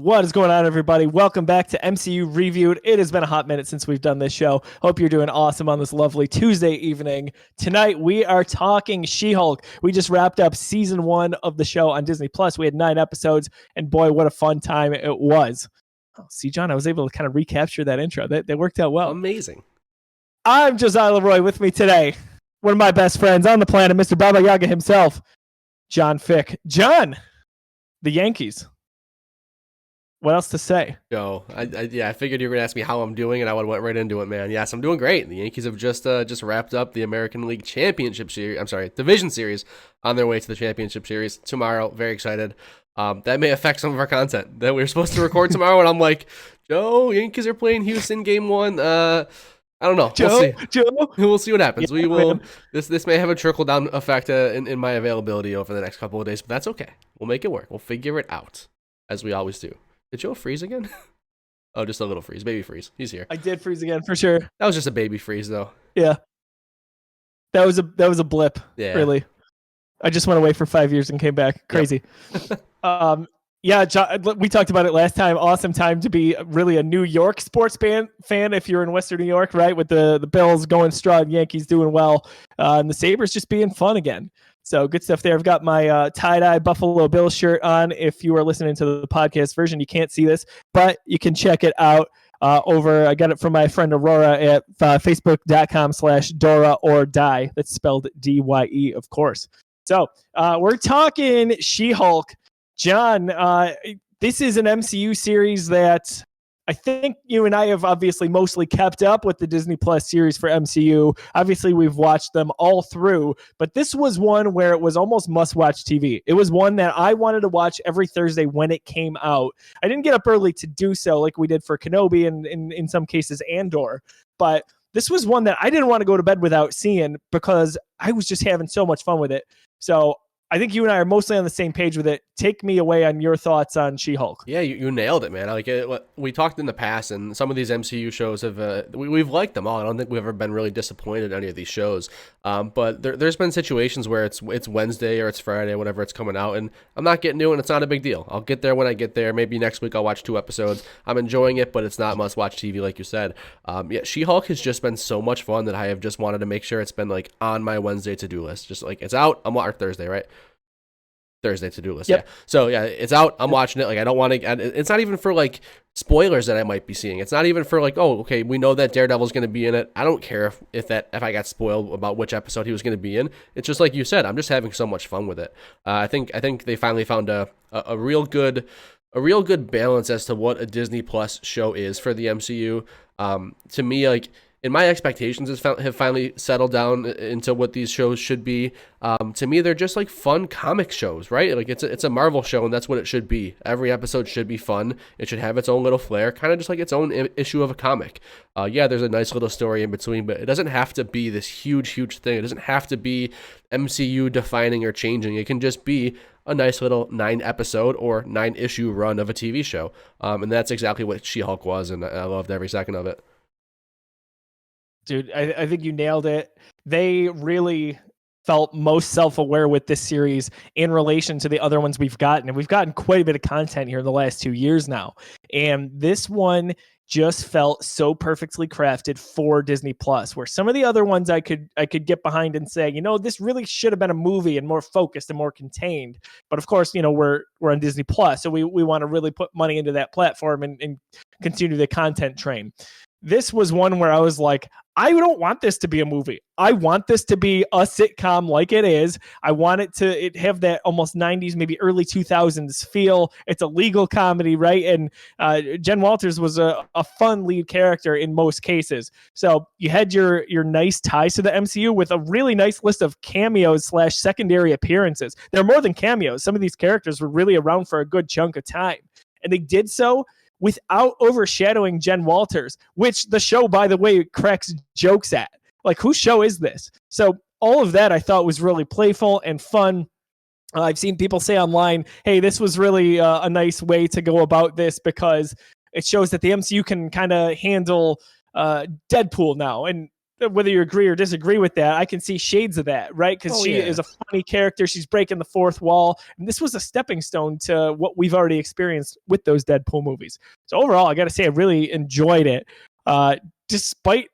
What is going on, everybody? Welcome back to MCU Reviewed. It has been a hot minute since we've done this show. Hope you're doing awesome on this lovely Tuesday evening. Tonight, we are talking She-Hulk. We just wrapped up season 1 of the show on Disney Plus. We had 9 episodes, and boy, what a fun time it was. Oh, see, John, I was able to kind of recapture that intro. That worked out well. Amazing. I'm Josiah Leroy. With me today, one of my best friends on the planet, Mr. Baba Yaga himself, John Fick. John, the Yankees. What else to say? I figured you were going to ask me how I'm doing, and I would have went right into it, man. Yes, I'm doing great. The Yankees have just wrapped up the American League Championship Series. I'm sorry, Division Series, on their way to the Championship Series tomorrow. Very excited. That may affect some of our content that we were supposed to record tomorrow, and I'm like, Joe, Yankees are playing Houston Game 1. I don't know. We'll see what happens. Yeah, we will. This may have a trickle down effect in my availability over the next couple of days, but that's okay. We'll make it work. We'll figure it out, as we always do. Did Joe freeze again? Oh, just a little freeze. Baby freeze. He's here. I did freeze again for sure. That was just a baby freeze, though. Yeah. That was a blip. Yeah. Really. I just went away for 5 years and came back. Crazy. Yep. John, we talked about it last time. Awesome time to be really a New York sports fan if you're in Western New York, right? With the Bills going strong, Yankees doing well, and the Sabres just being fun again. So good stuff there. I've got my tie-dye Buffalo Bills shirt on. If you are listening to the podcast version, you can't see this, but you can check it out over. I got it from my friend Aurora at facebook.com/Dora or Die. That's spelled DYE, of course. So we're talking She-Hulk. John, this is an MCU series that I think you and I have obviously mostly kept up with the Disney Plus series for MCU. Obviously, we've watched them all through, but this was one where it was almost must-watch TV. It was one that I wanted to watch every Thursday when it came out. I didn't get up early to do so like we did for Kenobi and in some cases Andor, but this was one that I didn't want to go to bed without seeing because I was just having so much fun with it. So I think you and I are mostly on the same page with it. Take me away on your thoughts on She-Hulk. Yeah, you nailed it, man. Like we talked in the past, and some of these MCU shows have we've liked them all. I don't think we've ever been really disappointed in any of these shows. But there's been situations where it's Wednesday or it's Friday, whatever it's coming out, and I'm not getting to it, and it's not a big deal. I'll get there when I get there. Maybe next week I'll watch 2 episodes. I'm enjoying it, but it's not must-watch TV like you said. She-Hulk has just been so much fun that I have just wanted to make sure it's been like on my Wednesday to-do list. Just like it's out. Or Thursday, right? Thursday to-do list. Yep. Yeah. So yeah, it's out. I'm watching it. Like I don't want to. It's not even for like spoilers that I might be seeing. It's not even for like, oh, okay, we know that Daredevil's going to be in it. I don't care if I got spoiled about which episode he was going to be in. It's just like you said. I'm just having so much fun with it. I think they finally found a real good balance as to what a Disney Plus show is for the MCU. To me, like. And my expectations have finally settled down into what these shows should be. To me, they're just like fun comic shows, right? Like it's a Marvel show, and that's what it should be. Every episode should be fun. It should have its own little flair, kind of just like its own issue of a comic. There's a nice little story in between, but it doesn't have to be this huge thing. It doesn't have to be MCU defining or changing. It can just be a nice little 9-episode or 9-issue run of a TV show. And that's exactly what She-Hulk was, and I loved every second of it. Dude, I think you nailed it. They really felt most self-aware with this series in relation to the other ones we've gotten. And we've gotten quite a bit of content here in the last 2 years now. And this one just felt so perfectly crafted for Disney Plus, where some of the other ones I could get behind and say, this really should have been a movie and more focused and more contained. But of course, we're on Disney Plus, so we want to really put money into that platform and continue the content train. This was one where I was like, I don't want this to be a movie. I want this to be a sitcom like it is. I want it to have that almost 90s, maybe early 2000s feel. It's a legal comedy, right? And Jen Walters was a fun lead character in most cases. So you had your nice ties to the MCU with a really nice list of cameos / secondary appearances. They're more than cameos. Some of these characters were really around for a good chunk of time. And they did so without overshadowing Jen Walters, which the show, by the way, cracks jokes at. Like, whose show is this? So all of that I thought was really playful and fun. I've seen people say online, hey, this was really a nice way to go about this because it shows that the MCU can kind of handle Deadpool now. And whether you agree or disagree with that, I can see shades of that, right? Because she is a funny character. She's breaking the fourth wall. And this was a stepping stone to what we've already experienced with those Deadpool movies. So overall, I got to say, I really enjoyed it, despite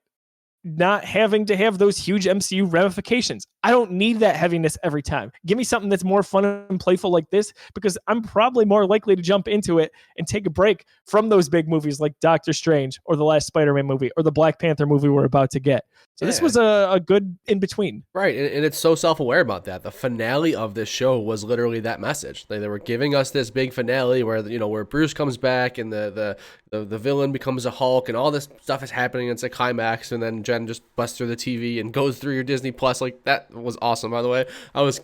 not having to have those huge MCU ramifications. I don't need that heaviness every time. Give me something that's more fun and playful like this, because I'm probably more likely to jump into it and take a break from those big movies like Doctor Strange or the last Spider-Man movie or the Black Panther movie we're about to get. So this was a good in-between. Right, and it's so self-aware about that. The finale of this show was literally that message. They were giving us this big finale where, you know, where Bruce comes back and the villain becomes a Hulk and all this stuff is happening. It's a climax, and then Jen just busts through the TV and goes through your Disney Plus. Like, that was awesome, by the way. I was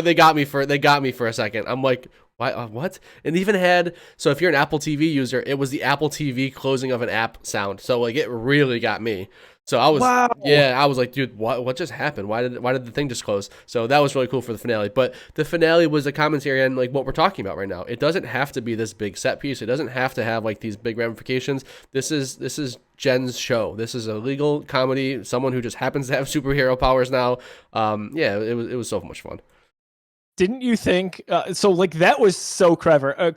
they got me for a second. I'm like, what? And even had, so if you're an Apple TV user, it was the Apple TV closing of an app sound. So like, it really got me. So I was, I was like, dude, what just happened? Why did the thing just close? So that was really cool for the finale. But the finale was a commentary on like what we're talking about right now. It doesn't have to be this big set piece. It doesn't have to have like these big ramifications. This is Jen's show. This is a legal comedy. Someone who just happens to have superhero powers now. It was so much fun. Didn't you think so? Like, that was so clever.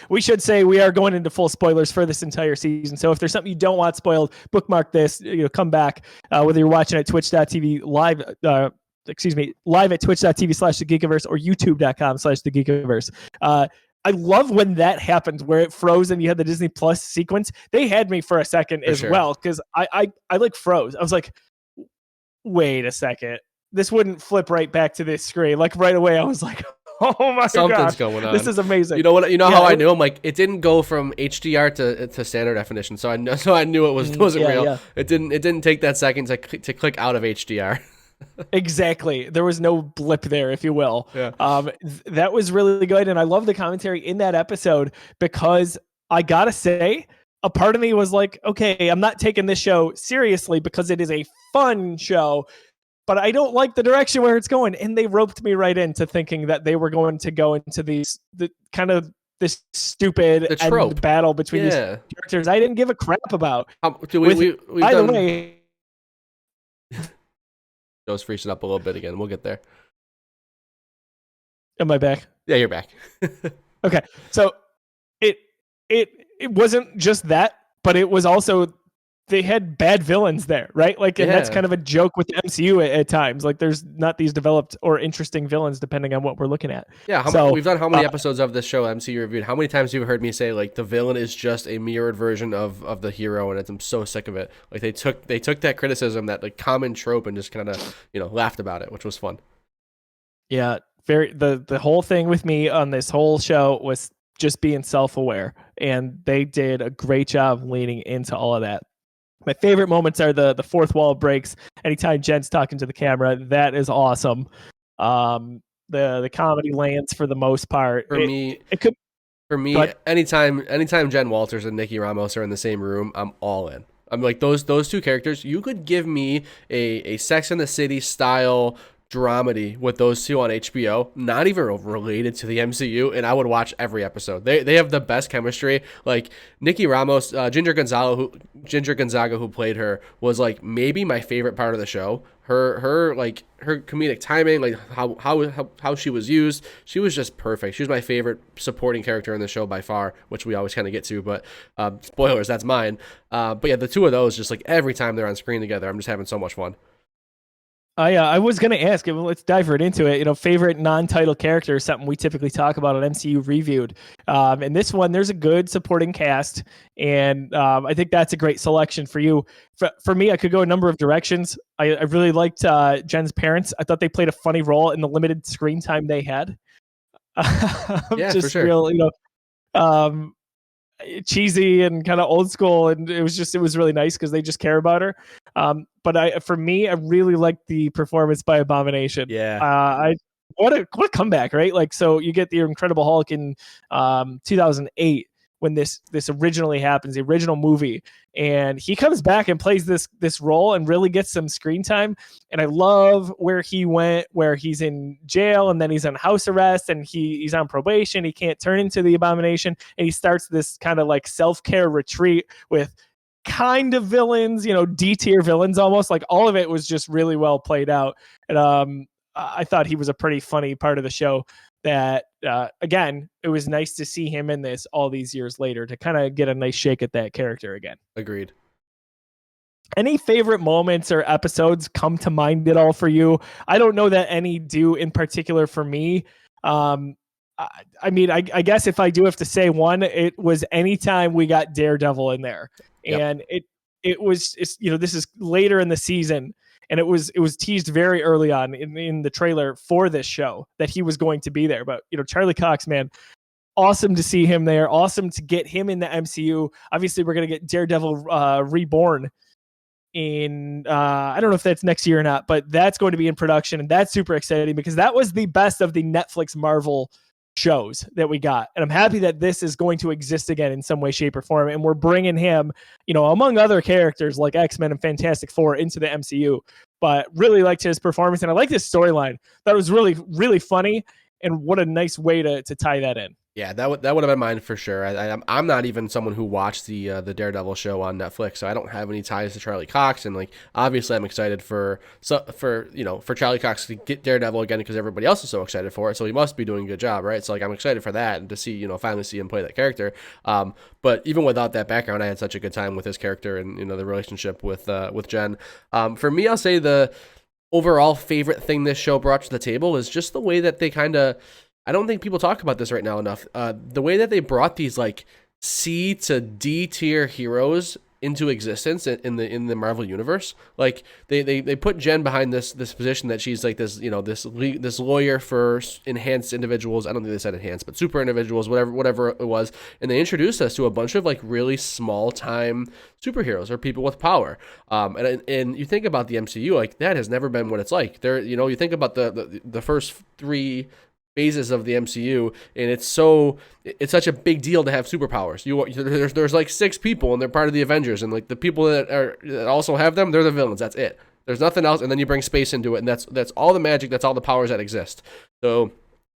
We should say we are going into full spoilers for this entire season. So if there's something you don't want spoiled, bookmark this. Come back, whether you're watching at twitch.tv live. Live at twitch.tv/thegeekiverse or youtube.com/thegeekiverse. I love when that happened, where it froze and you had the Disney Plus sequence. They had me for a second as well, because I like froze. I was like, wait a second. This wouldn't flip right back to this screen. Like, right away, I was like, oh my god, something's going on. This is amazing. You know what? You know how I knew? I'm like, it didn't go from HDR to standard definition, so I knew it wasn't real. Yeah. It didn't take that second to click out of HDR. Exactly. There was no blip there, if you will. Yeah. That was really good, and I love the commentary in that episode, because I gotta say, a part of me was like, okay, I'm not taking this show seriously because it is a fun show, but I don't like the direction where it's going. And they roped me right into thinking that they were going to go into this stupid end battle between these characters I didn't give a crap about. By the way, Joe's freezing up a little bit again. We'll get there. Am I back? Yeah, you're back. Okay. So it wasn't just that, but it was also, they had bad villains there, right? Like, and that's kind of a joke with the MCU at times. Like, there's not these developed or interesting villains depending on what we're looking at. Yeah, we've done how many episodes of this show, MCU Reviewed? How many times have you heard me say, like, the villain is just a mirrored version of the hero, and I'm so sick of it. Like, they took that criticism, that like common trope, and just kind of, laughed about it, which was fun. Yeah, the whole thing with me on this whole show was just being self-aware, and they did a great job leaning into all of that. My favorite moments are the fourth wall breaks. Anytime Jen's talking to the camera, that is awesome. The comedy lands for the most part. For me, anytime Jen Walters and Nikki Ramos are in the same room, I'm all in. I'm like, those two characters. You could give me a Sex and the City style dramedy with those two on HBO, not even related to the MCU, and I would watch every episode. They have the best chemistry. Like, Nikki Ramos, Ginger Gonzaga, who played her, was like maybe my favorite part of the show. Her comedic timing, like how she was used, she was just perfect. She was my favorite supporting character in the show by far, which we always kind of get to, but spoilers, that's mine. But yeah, the two of those, just like every time they're on screen together, I'm just having so much fun. I was going to ask, let's dive right into it. Favorite non-title character is something we typically talk about on MCU Reviewed. In this one, there's a good supporting cast, and I think that's a great selection for you. For me, I could go a number of directions. I really liked Jen's parents. I thought they played a funny role in the limited screen time they had. Yeah, just for sure. Real, cheesy and kind of old school, and it was really nice because they just care about her. But for me, I really liked the performance by Abomination. Yeah. What a comeback, right? Like, so you get the Incredible Hulk in 2008 when this originally happens, the original movie, and he comes back and plays this role and really gets some screen time. And I love where he went, where he's in jail and then he's on house arrest and he's on probation. He can't turn into the Abomination, and he starts this kind of like self-care retreat with kind of villains, D tier villains almost. Like all of it was just really well played out. And I thought he was a pretty funny part of the show. That again, it was nice to see him in this all these years later to kind of get a nice shake at that character again. Agreed. Any favorite moments or episodes come to mind at all for you? I don't know that any do in particular for me. I mean, I guess if I do have to say one, it was anytime we got Daredevil in there. And this is later in the season, and it was teased very early on in the trailer for this show that he was going to be there. But Charlie Cox, man, awesome to see him there. Awesome to get him in the MCU. Obviously, we're gonna get Daredevil Reborn in I don't know if that's next year or not, but that's going to be in production, and that's super exciting because that was the best of the Netflix Marvel shows that we got, and I'm happy that this is going to exist again in some way, shape, or form, and we're bringing him, among other characters like X-Men and Fantastic Four, into the MCU. But really liked his performance, and I liked his storyline. That was really, really funny, and what a nice way to tie that in. Yeah, that would have been mine for sure. I'm not even someone who watched the Daredevil show on Netflix, so I don't have any ties to Charlie Cox. And obviously, I'm excited for Charlie Cox to get Daredevil again because everybody else is so excited for it. So he must be doing a good job, right? So I'm excited for that and to see finally see him play that character. But even without that background, I had such a good time with his character and the relationship with Jen. For me, I'll say the overall favorite thing this show brought to the table is just the way that they kind of. I don't think people talk about this right now enough. The way that they brought these C to D tier heroes into existence in the Marvel universe, they put Jen behind this position that she's this lawyer for enhanced individuals. I don't think they said enhanced, but super individuals, whatever it was, and they introduced us to a bunch of really small time superheroes or people with power. And you think about the MCU, that has never been what it's like. There, you think about the first three phases of the MCU, and it's such a big deal to have superpowers. There's 6 people and they're part of the Avengers, and the people that also have them, they're the villains. That's it. There's nothing else, and then you bring space into it, and that's all the magic, that's all the powers that exist. So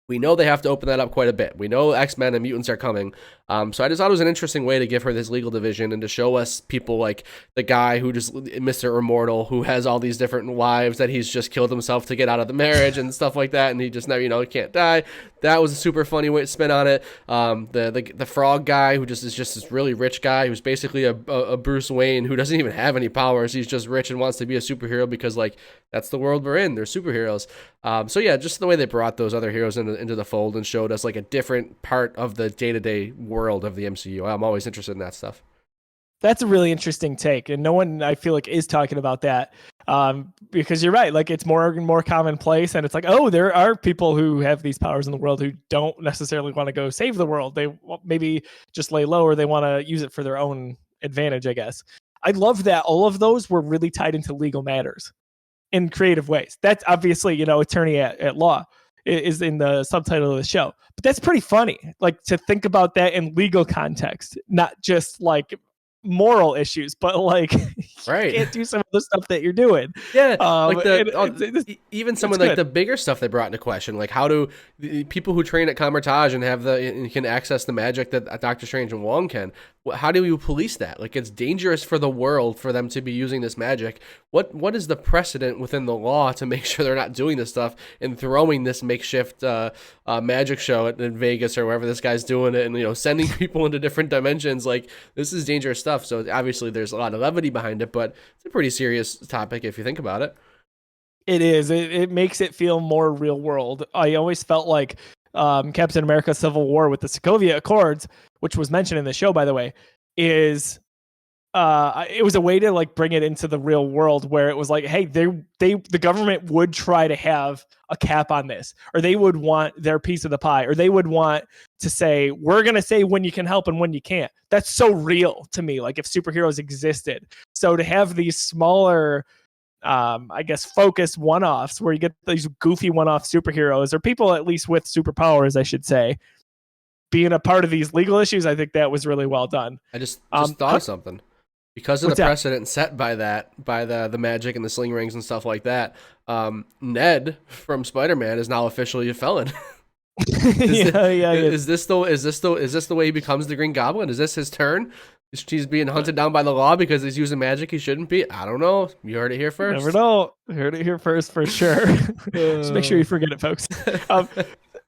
we know they have to open that up quite a bit. We know X-Men and mutants are coming. So I just thought it was an interesting way to give her this legal division and to show us people like the guy who just Mr. Immortal, who has all these different wives that he's just killed himself to get out of the marriage and stuff like that. And he just never, he can't die. That was a super funny way to spin on it. The frog guy who is just this really rich guy who's basically a Bruce Wayne who doesn't even have any powers. He's just rich and wants to be a superhero because that's the world we're in. They're superheroes. So yeah, just the way they brought those other heroes into the fold and showed us a different part of the day-to-day world of the MCU. I'm always interested in that stuff. That's a really interesting take, and no one I feel is talking about that because you're right. It's more and more commonplace, and it's there are people who have these powers in the world who don't necessarily want to go save the world. They maybe just lay low, or they want to use it for their own advantage, I guess. I love that all of those were really tied into legal matters in creative ways. That's obviously, attorney at law is in the subtitle of the show, but that's pretty funny. To think about that in legal context, not just moral issues, but right, you can't do some of the stuff that you're doing. Yeah, even some of the bigger stuff they brought into question, how do the people who train at Kamar-Taj and can access the magic that Doctor Strange and Wong can? How do you police that? It's dangerous for the world for them to be using this magic. What is the precedent within the law to make sure they're not doing this stuff and throwing this makeshift magic show in Vegas or wherever this guy's doing it, and sending people into different dimensions? This is dangerous stuff. So obviously there's a lot of levity behind it, but it's a pretty serious topic if you think about it. It is. It makes it feel more real world. I always felt like Captain America Civil War with the Sokovia Accords, which was mentioned in the show, by the way, is it was a way to bring it into the real world where it was hey, the government would try to have a cap on this, or they would want their piece of the pie, or they would want to say, we're going to say when you can help and when you can't. That's so real to me. If superheroes existed. So to have these smaller, I guess, focused one-offs where you get these goofy one-off superheroes, or people at least with superpowers, I should say, being a part of these legal issues, I think that was really well done. I just thought of something. Because of the precedent set by the magic and the sling rings and stuff like that, Ned from Spider-Man is now officially a felon. Is this the way he becomes the Green Goblin? Is this his turn? He's being hunted down by the law because he's using magic he shouldn't be. I don't know. You heard it here first. Never know. Heard it here first for sure. Just make sure you forget it, folks.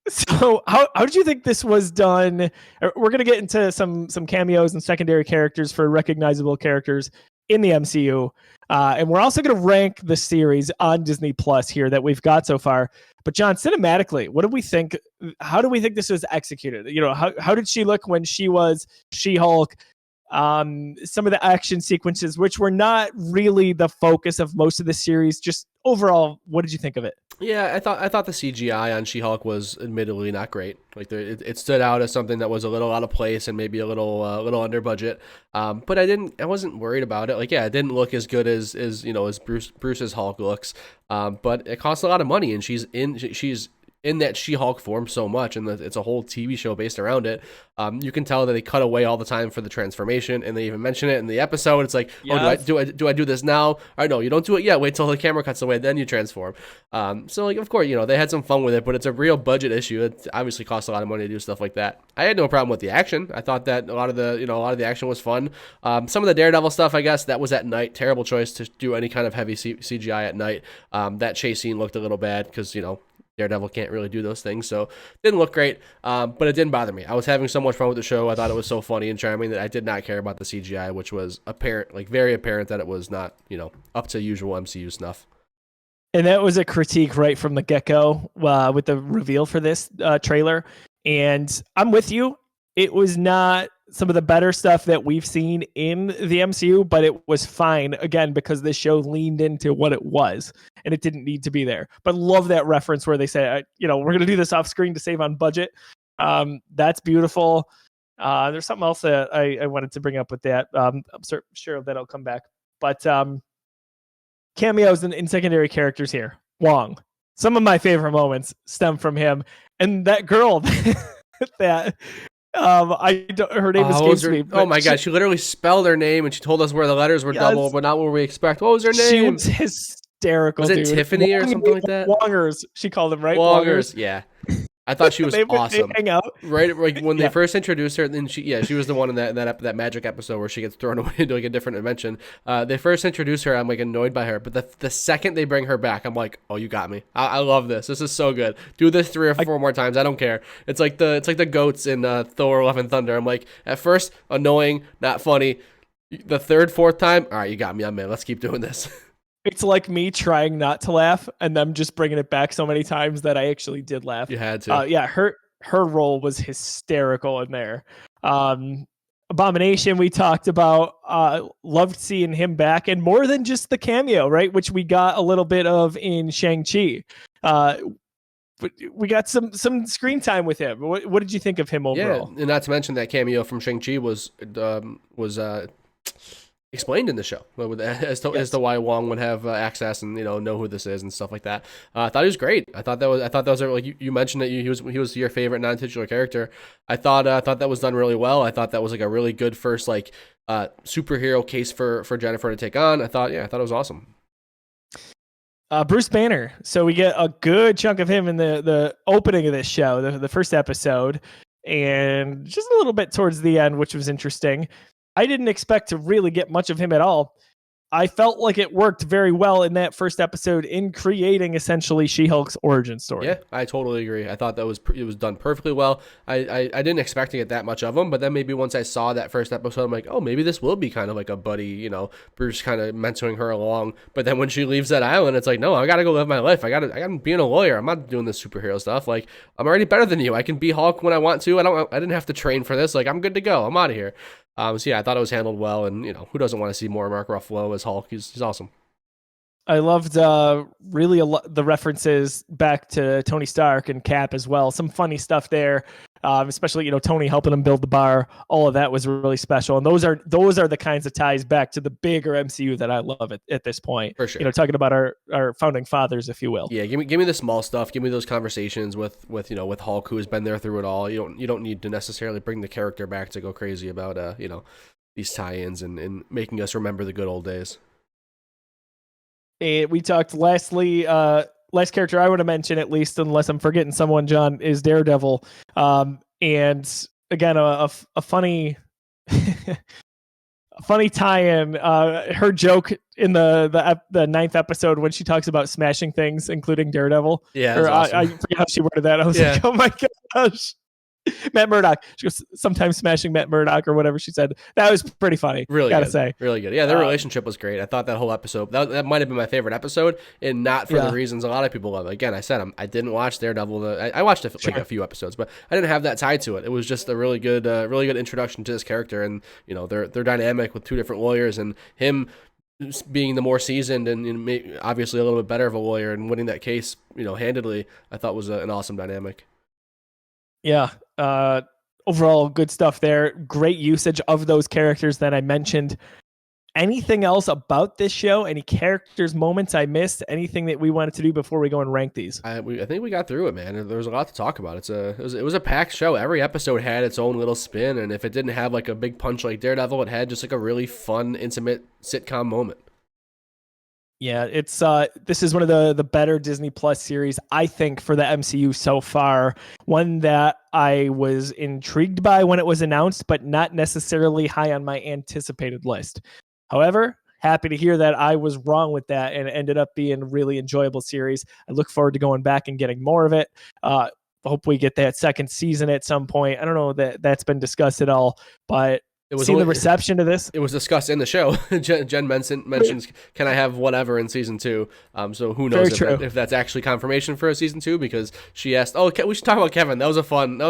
So how did you think this was done? We're going to get into some cameos and secondary characters for recognizable characters in the MCU. And we're also going to rank the series on Disney Plus here that we've got so far. But John, cinematically, what do we think? How do we think this was executed? You know, how did she look when she was She-Hulk? Some of the action sequences, which were not really the focus of most of the series. Just overall, what did you think of it? Yeah, I thought the CGI on She-Hulk was admittedly not great. Like it stood out as something that was a little out of place and maybe a little under budget. But I wasn't worried about it. Like, yeah, it didn't look as good as Bruce's Hulk looks. But it costs a lot of money, and she's in that She-Hulk form so much, and it's a whole TV show based around it. You can tell that they cut away all the time for the transformation, and they even mention it in the episode. It's like, yes. Oh, do I do this now? Or no, you don't do it yet. Wait till the camera cuts away, then you transform. So like, of course, they had some fun with it, but it's a real budget issue. It obviously costs a lot of money to do stuff like that. I had no problem with the action. I thought that a lot of the action was fun. Some of the Daredevil stuff, I guess, that was at night. Terrible choice to do any kind of heavy CGI at night. That chase scene looked a little bad because Daredevil can't really do those things, so didn't look great, but it didn't bother me. I was having so much fun with the show. I thought it was so funny and charming that I did not care about the CGI, which was apparent, like very apparent that it was not, up to usual MCU stuff. And that was a critique right from the get-go with the reveal for this trailer. And I'm with you. It was not some of the better stuff that we've seen in the MCU, but it was fine, again, because this show leaned into what it was, and it didn't need to be there. But love that reference where they say, we're going to do this off screen to save on budget. That's beautiful. There's something else that I wanted to bring up with that. I'm sure that'll come back. But cameos and secondary characters here. Wong. Some of my favorite moments stem from him. And that girl that... her name escapes me. Oh my god, she literally spelled her name and she told us where the letters were double, but not what we expect. What was her name? She was hysterical. Was it dude. Tiffany or something like that? Wongers, she called them, right? Wongers, yeah. I thought she was awesome. They hang out. Right, like when they first introduced her, then she was the one in that magic episode where she gets thrown away into like a different dimension. They first introduced her, I'm like annoyed by her, but the second they bring her back, I'm like, oh, you got me. I love this. This is so good. Do this 3 or 4 more times. I don't care. It's like the goats in Thor: Love and Thunder. I'm like, at first annoying, not funny. The 3rd, 4th time, all right, you got me. I'm in. Let's keep doing this. It's like me trying not to laugh and them just bringing it back so many times that I actually did laugh. You had to. Yeah, her role was hysterical in there. Abomination we talked about. Loved seeing him back, and more than just the cameo, right? Which we got a little bit of in Shang-Chi. We got some screen time with him. What did you think of him overall? Yeah, and not to mention that cameo from Shang-Chi was explained in the show as to why Wong would have access and know who this is and stuff like that. I thought he was great. I thought that was like you mentioned that he was your favorite non-titular character. I thought that was done really well. I thought that was like a really good first superhero case for Jennifer to take on. I thought it was awesome. Bruce Banner. So we get a good chunk of him in the opening of this show, the first episode, and just a little bit towards the end, which was interesting. I didn't expect to really get much of him at all. I felt like it worked very well in that first episode in creating essentially She-Hulk's origin story. Yeah, I totally agree. I thought it was done perfectly well. I didn't expect to get that much of him, but then maybe once I saw that first episode, I'm like, oh, maybe this will be kind of like a buddy, Bruce kind of mentoring her along. But then when she leaves that island, it's like, no, I got to go live my life. I got to be a lawyer. I'm not doing this superhero stuff. Like, I'm already better than you. I can be Hulk when I want to. I didn't have to train for this. Like, I'm good to go. I'm out of here. So yeah, I thought it was handled well, and who doesn't want to see more Mark Ruffalo as Hulk? He's awesome. I loved really the references back to Tony Stark and Cap as well. Some funny stuff there, especially Tony helping him build the bar. All of that was really special, and those are the kinds of ties back to the bigger MCU that I love at this point. For sure, talking about our founding fathers, if you will. Yeah, give me the small stuff. Give me those conversations with Hulk, who has been there through it all. You don't need to necessarily bring the character back to go crazy about these tie-ins and making us remember the good old days. We talked last character I want to mention, at least unless I'm forgetting someone, John, is Daredevil. And again, a funny funny tie-in. Her joke in the ninth episode when she talks about smashing things, including Daredevil. Yeah, that's awesome. I forget how she worded that. I was like, oh my gosh. Matt Murdock. She goes, sometimes smashing Matt Murdock or whatever she said. That was pretty funny. Really gotta good. say. Really good. Yeah, their relationship was great. I thought that whole episode, that might have been my favorite episode, and not for the reasons a lot of people love. Again, I said I didn't watch Daredevil. I watched like a few episodes, but I didn't have that tied to it. It was just a really good introduction to this character, and their dynamic with two different lawyers, and him being the more seasoned and obviously a little bit better of a lawyer and winning that case, handedly. I thought was an awesome dynamic. Yeah. Overall, good stuff there. Great usage of those characters that I mentioned. Anything else about this show? Any characters, moments I missed? Anything that we wanted to do before we go and rank these? I think we got through it, man. There was a lot to talk about. It was a packed show. Every episode had its own little spin, and if it didn't have like a big punch like Daredevil, it had just like a really fun, intimate sitcom moment. Yeah, it's this is one of the better Disney Plus series, I think, for the MCU so far. One that I was intrigued by when it was announced, but not necessarily high on my anticipated list. However, happy to hear that I was wrong with that, and it ended up being a really enjoyable series. I look forward to going back and getting more of it. Hope we get that second season at some point. I don't know that that's been discussed at all, but seeing the reception to this, it was discussed in the show. Jen mentions, "Can I have whatever in season 2?" So who knows if that's actually confirmation for a season 2? Because she asked, "Oh, we should talk about Kevin." That was a fun way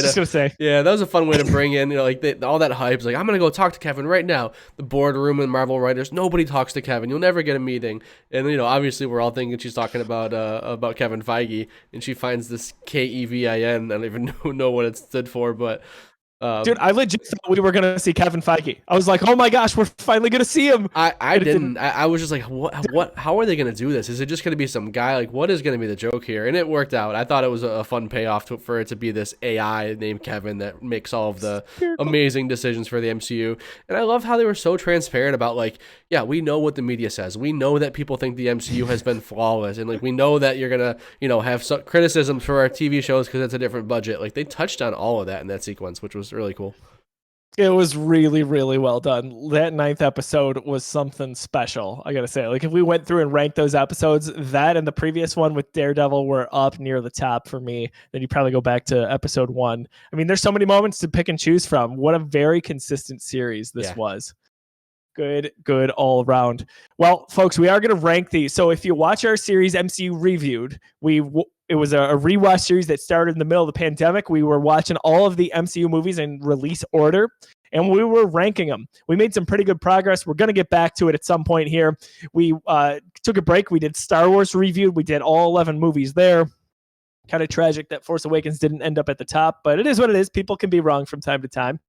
to. Yeah, that was a fun way to bring in, all that hype. Like, I'm gonna go talk to Kevin right now. The boardroom and Marvel writers, nobody talks to Kevin. You'll never get a meeting. And obviously, we're all thinking she's talking about Kevin Feige, and she finds this KEVIN. I don't even know what it stood for, but. Dude, I legit thought we were gonna see Kevin Feige. I was like, "Oh my gosh, we're finally gonna see him." I didn't. I was just like, "What? How are they gonna do this? Is it just gonna be some guy? Like, what is gonna be the joke here?" And it worked out. I thought it was a fun payoff for it to be this AI named Kevin that makes all of the amazing decisions for the MCU. And I love how they were so transparent about we know what the media says. We know that people think the MCU has been flawless, and we know that you're gonna have some criticisms for our TV shows because it's a different budget. Like, they touched on all of that in that sequence, which was really cool. It was really, really well done. That ninth episode was something special, I gotta say. If we went through and ranked those episodes, that and the previous one with Daredevil were up near the top for me. Then you probably go back to episode 1. I mean, there's so many moments to pick and choose from. What a very consistent series this was. Good all around. Well, folks, we are going to rank these. So if you watch our series MCU Re-Viewed, it was a rewatch series that started in the middle of the pandemic. We were watching all of the MCU movies in release order, and we were ranking them. We made some pretty good progress. We're going to get back to it at some point here. We took a break. We did Star Wars Reviewed. We did all 11 movies there. Kind of tragic that Force Awakens didn't end up at the top, but it is what it is. People can be wrong from time to time.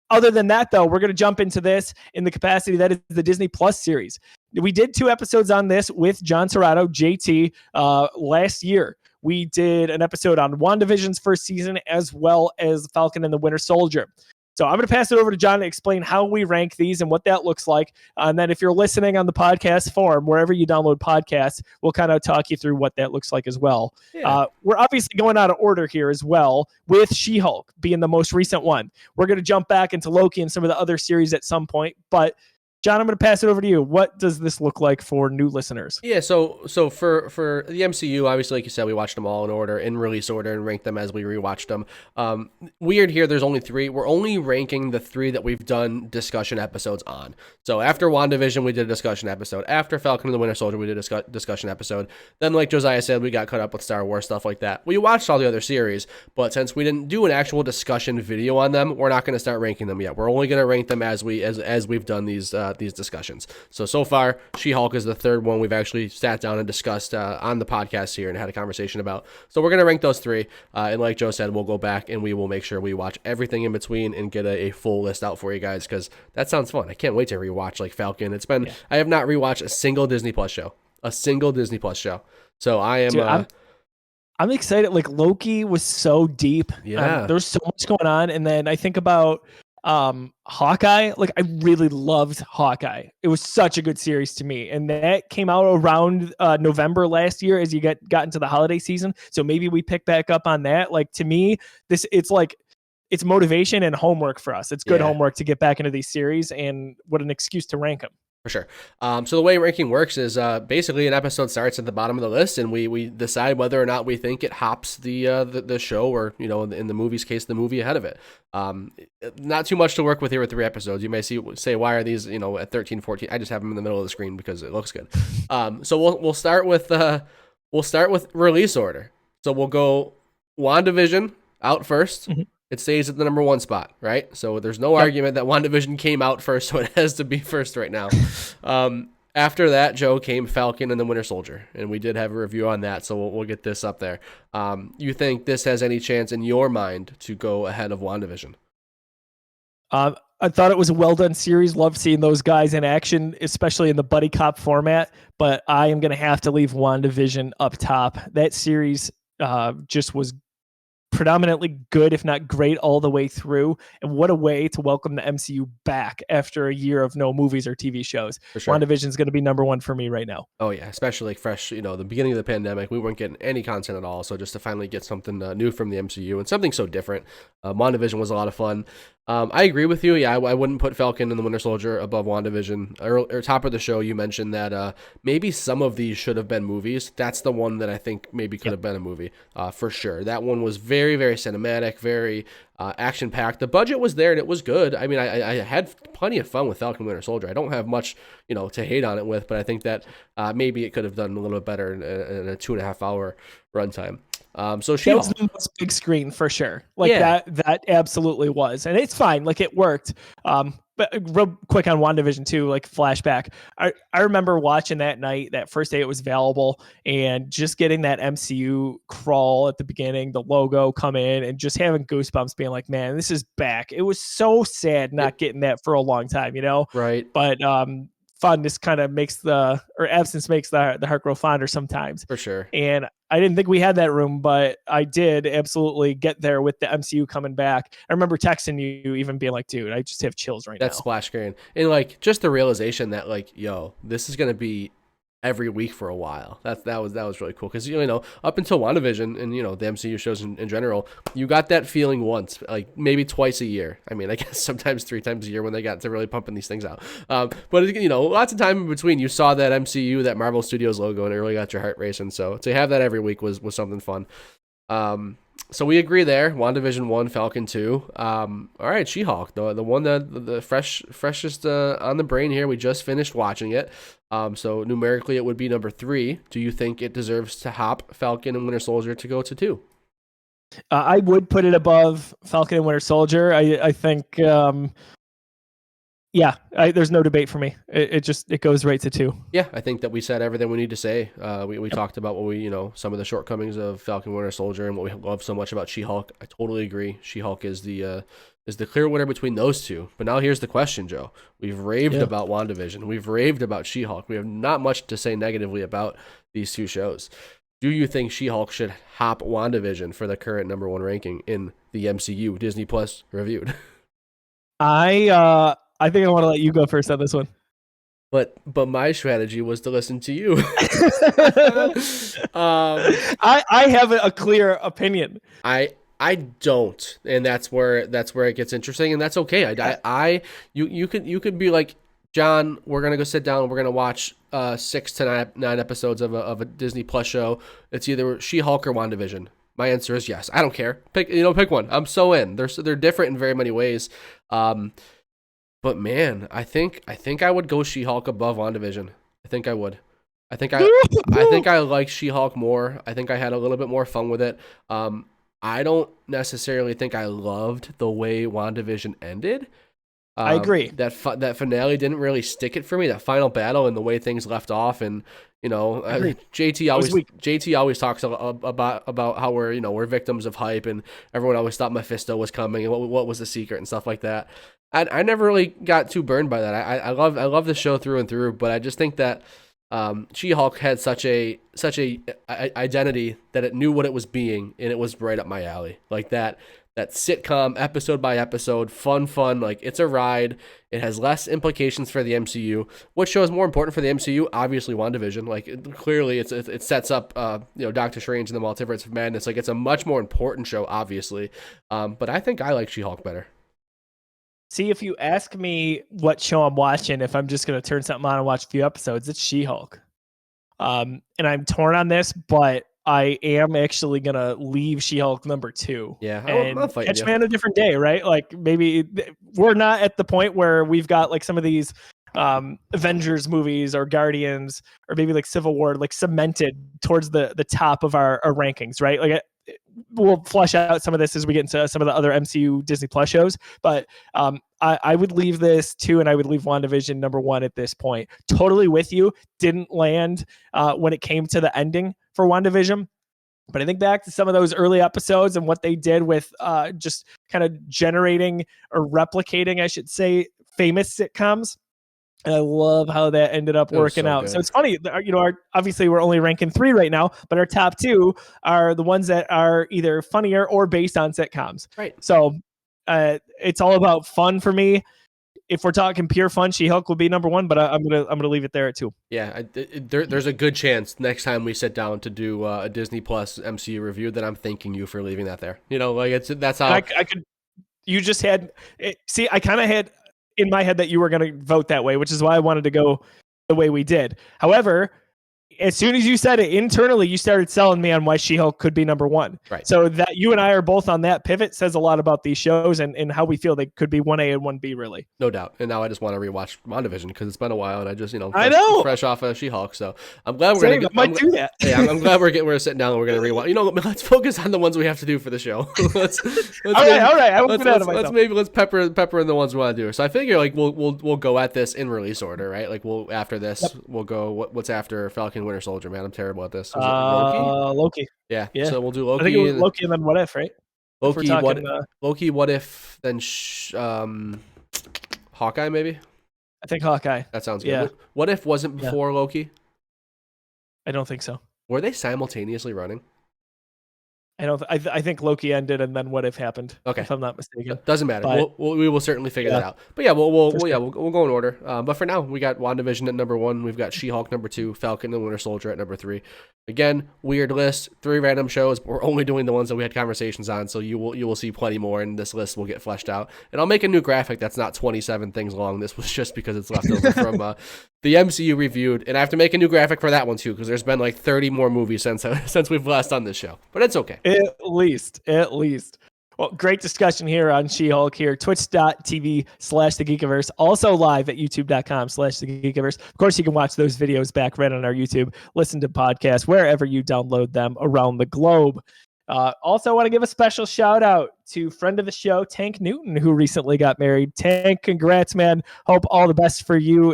Other than that, though, we're going to jump into this in the capacity that is the Disney Plus series. We did 2 episodes on this with John Serrato, JT, last year. We did an episode on WandaVision's first season as well as Falcon and the Winter Soldier. So I'm going to pass it over to John to explain how we rank these and what that looks like. And then if you're listening on the podcast form, wherever you download podcasts, we'll kind of talk you through what that looks like as well. Yeah. We're obviously going out of order here as well, with She-Hulk being the most recent one. We're going to jump back into Loki and some of the other series at some point, but John, I'm going to pass it over to you. What does this look like for new listeners? Yeah, so for the MCU, obviously, like you said, we watched them all in order, in release order, and ranked them as we rewatched them. Weird here, there's only 3. We're only ranking the 3 that we've done discussion episodes on. So after WandaVision, we did a discussion episode. After Falcon and the Winter Soldier, we did a discussion episode. Then, like Josiah said, we got caught up with Star Wars, stuff like that. We watched all the other series, but since we didn't do an actual discussion video on them, we're not going to start ranking them yet. We're only going to rank them as we've done these discussions. So far, She-Hulk is the 3rd one we've actually sat down and discussed on the podcast here and had a conversation about. So we're going to rank those 3. And like Joe said, we'll go back and we will make sure we watch everything in between and get a full list out for you guys, because that sounds fun. I can't wait to rewatch Falcon. I have not rewatched a single Disney Plus show. So I am... Dude, I'm excited. Loki was so deep. Yeah. There's so much going on. And then I think about Hawkeye. I really loved Hawkeye. It was such a good series to me, and that came out around November last year as you got into the holiday season. So maybe we pick back up on that. To me, it's it's motivation and homework for us. It's good Yeah. homework to get back into these series, and what an excuse to rank them. For sure. So the way ranking works is basically an episode starts at the bottom of the list, and we decide whether or not we think it hops the show, or in the movie's case, the movie ahead of it. Not too much to work with here with 3 episodes. You may say, why are these at 13, 14? I just have them in the middle of the screen because it looks good. So we'll start with release order. So we'll go WandaVision out first. Mm-hmm. It stays at the number 1 spot, right? So there's no argument that WandaVision came out first, so it has to be first right now. After that, Joe, came Falcon and the Winter Soldier, and we did have a review on that, so we'll get this up there. You think this has any chance in your mind to go ahead of WandaVision? I thought it was a well-done series. Loved seeing those guys in action, especially in the buddy cop format, but I am going to have to leave WandaVision up top. That series just was predominantly good, if not great, all the way through. And what a way to welcome the MCU back after a year of no movies or TV shows. For sure. WandaVision is going to be number 1 for me right now. Oh yeah, especially like fresh, the beginning of the pandemic, we weren't getting any content at all. So just to finally get something new from the MCU and something so different, WandaVision was a lot of fun. I agree with you. Yeah, I wouldn't put Falcon and the Winter Soldier above WandaVision. Or top of the show, you mentioned that maybe some of these should have been movies. That's the one that I think maybe could have been a movie for sure. That one was very, very cinematic, very action-packed. The budget was there and it was good. I mean, I had plenty of fun with Falcon and Winter Soldier. I don't have much, to hate on it with, but I think that maybe it could have done a little bit better in a 2.5 hour runtime. So that was the most big screen for sure. That absolutely was, and it's fine. Like it worked. But real quick on WandaVision too, like flashback. I remember watching that night, that first day it was available, and just getting that MCU crawl at the beginning, the logo come in, and just having goosebumps, being like, man, this is back. It was so sad not getting that for a long time, Right. But fondness kind of absence makes the heart grow fonder sometimes. For sure. And I didn't think we had that room, but I did absolutely get there with the MCU coming back. I remember texting you even being like, dude, I just have chills right now. That splash screen. And like just the realization that like, yo, this is going to be every week for a while. That was really cool. Cause up until WandaVision and, the MCU shows in general, you got that feeling once, like maybe twice a year. I mean, I guess sometimes 3 times a year when they got to really pumping these things out. But lots of time in between, you saw that MCU, that Marvel Studios logo, and it really got your heart racing. So to have that every week was something fun. So we agree there. WandaVision 1, Falcon 2. All right, She-Hulk, the one that the freshest on the brain here. We just finished watching it. So numerically, it would be number 3. Do you think it deserves to hop Falcon and Winter Soldier to go to 2? I would put it above Falcon and Winter Soldier. I think. There's no debate for me. It goes right to 2. Yeah, I think that we said everything we need to say. We talked about what some of the shortcomings of Falcon Winter Soldier and what we love so much about She-Hulk. I totally agree. She-Hulk is the clear winner between those two. But now here's the question, Joe. We've raved about WandaVision. We've raved about She-Hulk. We have not much to say negatively about these 2 shows. Do you think She-Hulk should hop WandaVision for the current number 1 ranking in the MCU Disney Plus reviewed? I think I want to let you go first on this one. But my strategy was to listen to you. I have a clear opinion. I don't, and that's where it gets interesting, and that's okay. You could be like, John, we're gonna go sit down and we're gonna watch 6 to 9 episodes of a Disney Plus show. It's either She-Hulk or WandaVision. My answer is yes. I don't care. Pick one. I'm so in. They're different in very many ways. But man, I think I would go She-Hulk above WandaVision. I think I would. I think I like She-Hulk more. I think I had a little bit more fun with it. I don't necessarily think I loved the way WandaVision ended. I agree. That finale didn't really stick it for me. That final battle and the way things left off, and JT always talks about how we're victims of hype, and everyone always thought Mephisto was coming, and what was the secret and stuff like that. I never really got too burned by that. I love the show through and through, but I just think that She-Hulk had such a identity that it knew what it was being, and it was right up my alley. Like that that sitcom, episode by episode, fun. Like, it's a ride. It has less implications for the MCU. What show is more important for the MCU? Obviously, WandaVision. Like, clearly, it sets up, Doctor Strange and the Multiverse of Madness. Like, it's a much more important show, obviously. But I think I like She-Hulk better. See, if you ask me what show I'm watching, if I'm just going to turn something on and watch a few episodes, it's She-Hulk. And I'm torn on this, but I am actually going to leave She-Hulk number 2. Yeah, I'll catch me on a different day, right? Like, maybe we're not at the point where we've got like some of these Avengers movies or Guardians or maybe like Civil War like cemented towards the top of our rankings, right? Like, we'll flesh out some of this as we get into some of the other MCU Disney Plus shows, but I would leave this 2 and I would leave WandaVision number 1 at this point. Totally with you. Didn't land when it came to the ending for WandaVision. But I think back to some of those early episodes and what they did with just kind of generating or replicating, I should say, famous sitcoms. And I love how that ended up working out. So it's funny, obviously we're only ranking 3 right now, but our top 2 are the ones that are either funnier or based on sitcoms. Right. So it's all about fun for me. If we're talking pure fun, She-Hulk will be number 1, but I'm gonna leave it there at 2. Yeah, there's a good chance next time we sit down to do a Disney Plus MCU review that I'm thanking you for leaving that there. That's how I could. You just had. See, I kind of had in my head that you were going to vote that way, which is why I wanted to go the way we did. However, as soon as you said it internally, you started selling me on why She-Hulk could be number 1. Right. So that you and I are both on that pivot says a lot about these shows and how we feel they could be 1A and 1B, really. No doubt. And now I just want to rewatch WandaVision because it's been a while and I just, fresh off of She-Hulk. So I'm glad we're going to might do that. Yeah, I'm glad we're sitting down and we're going to rewatch. Let's focus on the ones we have to do for the show. Let's all right. Let's pepper in the ones we want to do. So I figure like we'll go at this in release order, right? Like after this, we'll go what's after Falcon Winter Soldier, man. I'm terrible at this. Loki? Yeah. So we'll do Loki. I think it was Loki and then What If, right? Loki, What If, then Hawkeye, maybe? I think Hawkeye. That sounds good. Yeah. What If wasn't before Loki? I don't think so. Were they simultaneously running? I think Loki ended and then What If happened. Okay, if I'm not mistaken. Doesn't matter. We will certainly figure that out. But yeah, we'll go in order. But for now, we got WandaVision at number 1. We've got She-Hulk number 2, Falcon and Winter Soldier at number 3. Again, weird list. 3 random shows. But we're only doing the ones that we had conversations on, so you will see plenty more, and this list will get fleshed out. And I'll make a new graphic that's not 27 things long. This was just because it's left over from the MCU Reviewed, and I have to make a new graphic for that one too because there's been like 30 more movies since we've last done this show. But it's okay. At least. Well, great discussion here on She-Hulk here. Twitch.tv/thegeekiverse. Also live at youtube.com/thegeekiverse. Of course, you can watch those videos back right on our YouTube. Listen to podcasts wherever you download them around the globe. Also, want to give a special shout out to friend of the show, Tank Newton, who recently got married. Tank, congrats, man. Hope all the best for you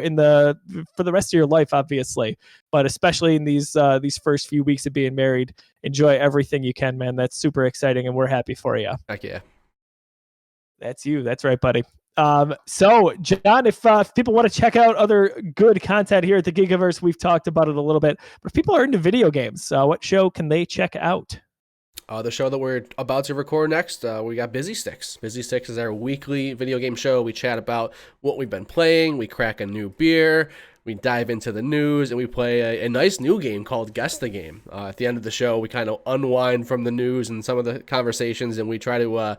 for the rest of your life, obviously, but especially in these first few weeks of being married. Enjoy everything you can, man. That's super exciting, and we're happy for you. Heck yeah. That's you. That's right, buddy. So, John, if people want to check out other good content here at the Geekiverse, we've talked about it a little bit. But if people are into video games, what show can they check out? The show that we're about to record next, we got Busy Sticks. Busy Sticks is our weekly video game show. We chat about what we've been playing. We crack a new beer. We dive into the news, and we play a nice new game called Guess the Game. At the end of the show, we kind of unwind from the news and some of the conversations, and we try to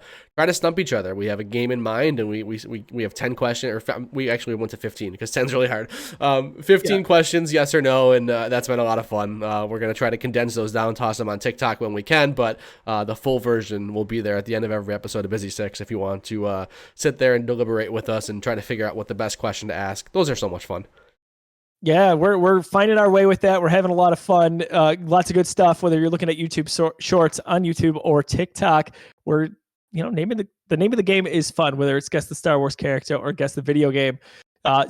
stump each other. We have a game in mind, and we have 10 questions, or we actually went to 15 because 10's really hard. 15 questions, yes or no, and that's been a lot of fun. We're going to try to condense those down, toss them on TikTok when we can, but the full version will be there at the end of every episode of Busy Sticks if you want to sit there and deliberate with us and try to figure out what the best question to ask. Those are so much fun. Yeah, we're finding our way with that. We're having a lot of fun. Lots of good stuff, whether you're looking at YouTube shorts on YouTube or TikTok. We're, naming the name of the game is fun, whether it's guess the Star Wars character or guess the video game.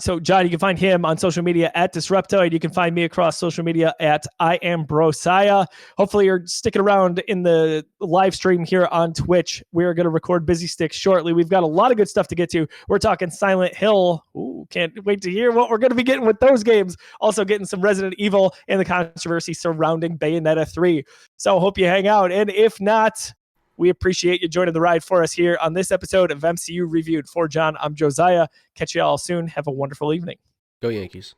So, John, you can find him on social media at Disruptoid. You can find me across social media at I Am Brosiah. Hopefully, you're sticking around in the live stream here on Twitch. We're going to record Busy Sticks shortly. We've got a lot of good stuff to get to. We're talking Silent Hill. Ooh, can't wait to hear what we're going to be getting with those games. Also, getting some Resident Evil and the controversy surrounding Bayonetta 3. So, hope you hang out. And if not, We appreciate you joining the ride for us here on this episode of MCU Reviewed. For John, I'm Josiah. Catch you all soon. Have a wonderful evening. Go Yankees.